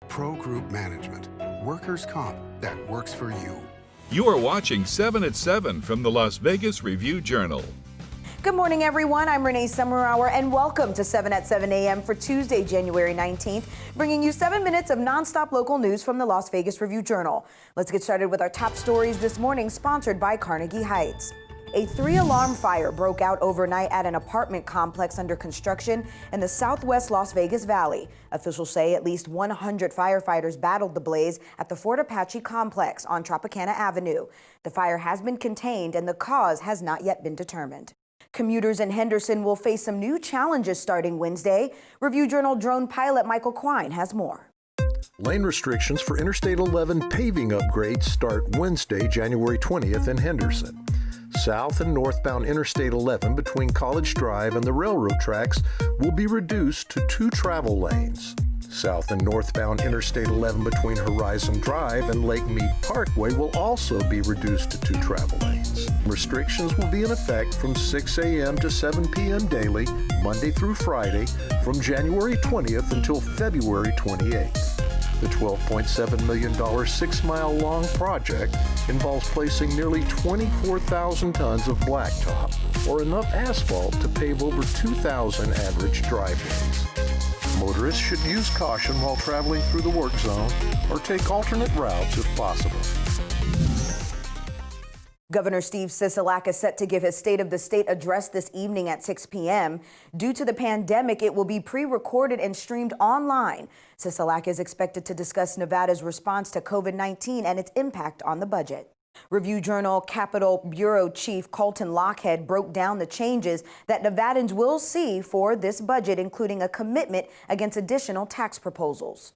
Pro Group Management. Workers' comp that works for you. You are watching 7 at 7 from the Las Vegas Review-Journal. Good morning, everyone. I'm Renee Summerhour, and welcome to 7 at 7 a.m. for Tuesday, January 19th, bringing you 7 minutes of nonstop local news from the Las Vegas Review-Journal. Let's get started with our top stories this morning, sponsored by Carnegie Heights. A 3-alarm fire broke out overnight at an apartment complex under construction in the southwest Las Vegas Valley. Officials say at least 100 firefighters battled the blaze at the Fort Apache complex on Tropicana Avenue. The fire has been contained and the cause has not yet been determined. Commuters in Henderson will face some new challenges starting Wednesday. Review-Journal drone pilot Michael Quine has more. Lane restrictions for Interstate 11 paving upgrades start Wednesday, January 20th in Henderson. South and northbound Interstate 11 between College Drive and the railroad tracks will be reduced to 2 travel lanes. South and northbound Interstate 11 between Horizon Drive and Lake Mead Parkway will also be reduced to 2 travel lanes. Restrictions will be in effect from 6 a.m. to 7 p.m. daily, Monday through Friday, from January 20th until February 28th. The $12.7 million 6-mile-long project involves placing nearly 24,000 tons of blacktop, or enough asphalt to pave over 2,000 average driveways. Motorists should use caution while traveling through the work zone or take alternate routes if possible. Governor Steve Sisolak is set to give his State of the State address this evening at 6 p.m. Due to the pandemic, it will be pre-recorded and streamed online. Sisolak is expected to discuss Nevada's response to COVID-19 and its impact on the budget. Review-Journal Capitol Bureau Chief Colton Lockhead broke down the changes that Nevadans will see for this budget, including a commitment against additional tax proposals.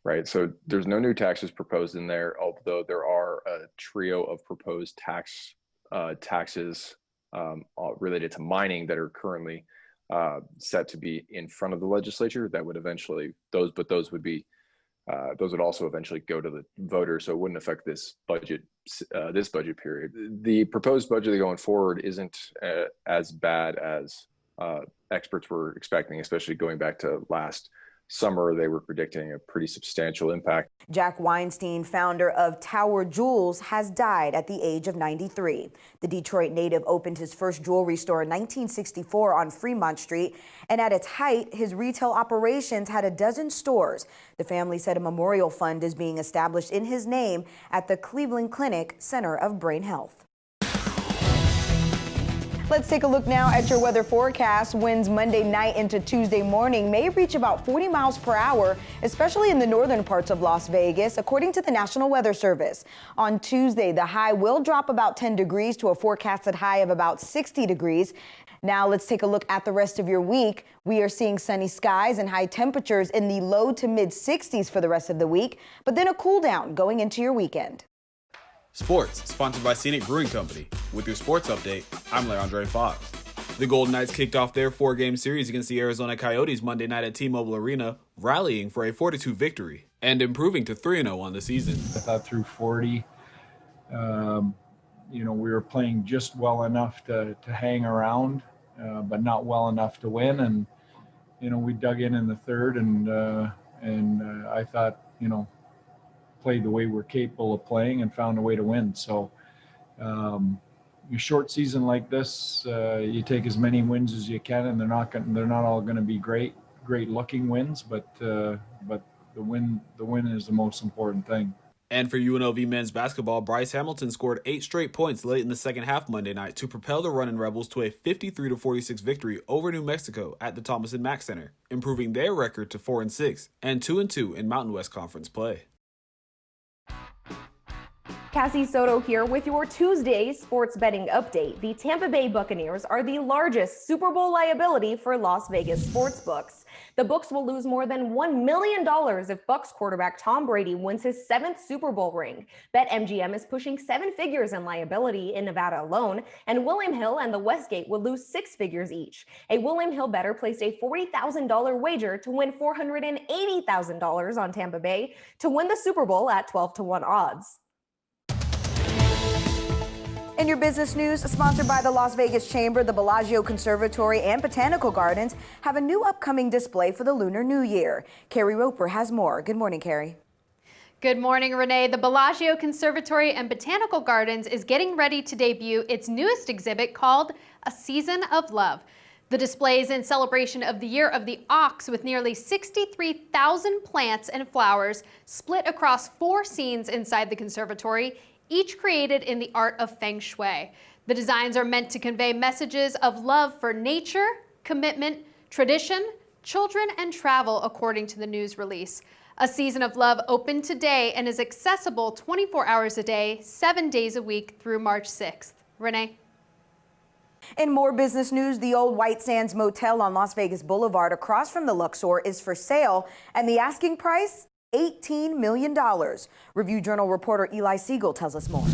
Right, so there's no new taxes proposed in there, although there are a trio of proposed taxes related to mining that are currently set to be in front of the legislature. That would eventually those would also eventually go to the voters, so it wouldn't affect this budget period. The proposed budget going forward isn't as bad as experts were expecting, especially going back to last summer. They were predicting a pretty substantial impact. Jack Weinstein, founder of Tower Jewels, has died at the age of 93. The Detroit native opened his first jewelry store in 1964 on Fremont Street, and at its height, his retail operations had a dozen stores. The family said a memorial fund is being established in his name at the Cleveland Clinic Center of Brain Health. Let's take a look now at your weather forecast. Winds Monday night into Tuesday morning may reach about 40 miles per hour, especially in the northern parts of Las Vegas, according to the National Weather Service. On Tuesday, the high will drop about 10 degrees to a forecasted high of about 60 degrees. Now let's take a look at the rest of your week. We are seeing sunny skies and high temperatures in the low to mid 60s for the rest of the week, but then a cool down going into your weekend. Sports, sponsored by Scenic Brewing Company. With your sports update, I'm Leandre Fox. The Golden Knights kicked off their 4-game series against the Arizona Coyotes Monday night at T-Mobile Arena, rallying for a 4-2 victory and improving to 3-0 on the season. I thought through 40, we were playing just well enough to hang around, but not well enough to win. And, we dug in the third, and I thought, played the way we're capable of playing and found a way to win. So a short season like this, you take as many wins as you can, and they're not all going to be great looking wins, but the win is the most important thing. And for UNLV men's basketball, Bryce Hamilton scored 8 straight points late in the second half Monday night to propel the Runnin' Rebels to a 53-46 victory over New Mexico at the Thomas & Mack Center, improving their record to 4-6 and 2-2 in Mountain West Conference play. Cassie Soto here with your Tuesday sports betting update. The Tampa Bay Buccaneers are the largest Super Bowl liability for Las Vegas sportsbooks. The books will lose more than $1 million if Bucs quarterback Tom Brady wins his 7th Super Bowl ring. BetMGM is pushing 7 figures in liability in Nevada alone, and William Hill and the Westgate will lose 6 figures each. A William Hill bettor placed a $40,000 wager to win $480,000 on Tampa Bay to win the Super Bowl at 12-1 odds. In your business news, sponsored by the Las Vegas Chamber, the Bellagio Conservatory and Botanical Gardens have a new upcoming display for the Lunar New Year. Carrie Roper has more. Good morning, Carrie. Good morning, Renee. The Bellagio Conservatory and Botanical Gardens is getting ready to debut its newest exhibit called A Season of Love. The display is in celebration of the Year of the Ox with nearly 63,000 plants and flowers split across 4 scenes inside the conservatory, each created in the art of Feng Shui. The designs are meant to convey messages of love for nature, commitment, tradition, children, and travel, according to the news release. A Season of Love opened today and is accessible 24 hours a day, 7 days a week through March 6th. Renee? In more business news, the old White Sands Motel on Las Vegas Boulevard across from the Luxor is for sale, and the asking price, $18 million. Review Journal reporter Eli Siegel tells us more.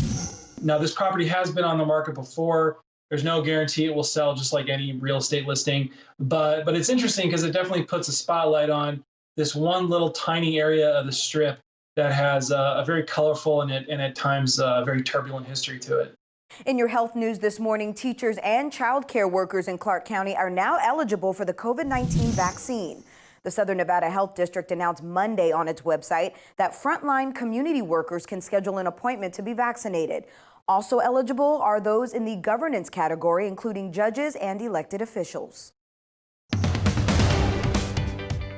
Now, this property has been on the market before. There's no guarantee it will sell, just like any real estate listing. But it's interesting because it definitely puts a spotlight on this one little tiny area of the Strip that has a very colorful and at times very turbulent history to it. In your health news this morning, teachers and child care workers in Clark County are now eligible for the COVID-19 vaccine. The Southern Nevada Health District announced Monday on its website that frontline community workers can schedule an appointment to be vaccinated. Also eligible are those in the governance category, including judges and elected officials.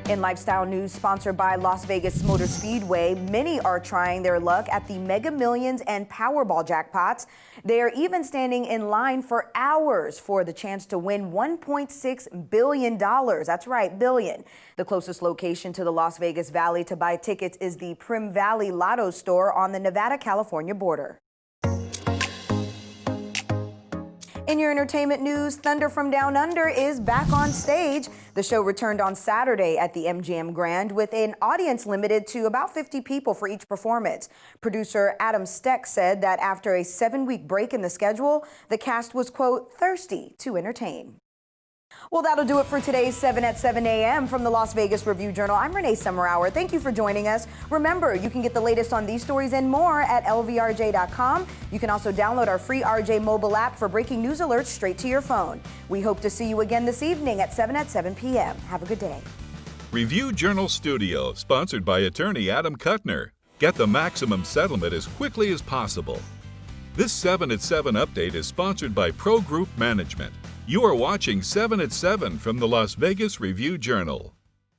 In lifestyle news, sponsored by Las Vegas Motor Speedway, many are trying their luck at the Mega Millions and Powerball jackpots. They are even standing in line for hours for the chance to win $1.6 billion. That's right, billion. The closest location to the Las Vegas Valley to buy tickets is the Prim Valley Lotto store on the Nevada-California border. In your entertainment news, Thunder from Down Under is back on stage. The show returned on Saturday at the MGM Grand with an audience limited to about 50 people for each performance. Producer Adam Steck said that after a 7-week break in the schedule, the cast was, quote, thirsty to entertain. Well, that'll do it for today's 7 at 7 a.m. from the Las Vegas Review Journal. I'm Renee Summerhour. Thank you for joining us. Remember, you can get the latest on these stories and more at lvrj.com. You can also download our free RJ mobile app for breaking news alerts straight to your phone. We hope to see you again this evening at 7 p.m. Have a good day. Review Journal Studio, sponsored by attorney Adam Kuttner. Get the maximum settlement as quickly as possible. This 7 at 7 update is sponsored by Pro Group Management. You are watching 7 at 7 from the Las Vegas Review Journal.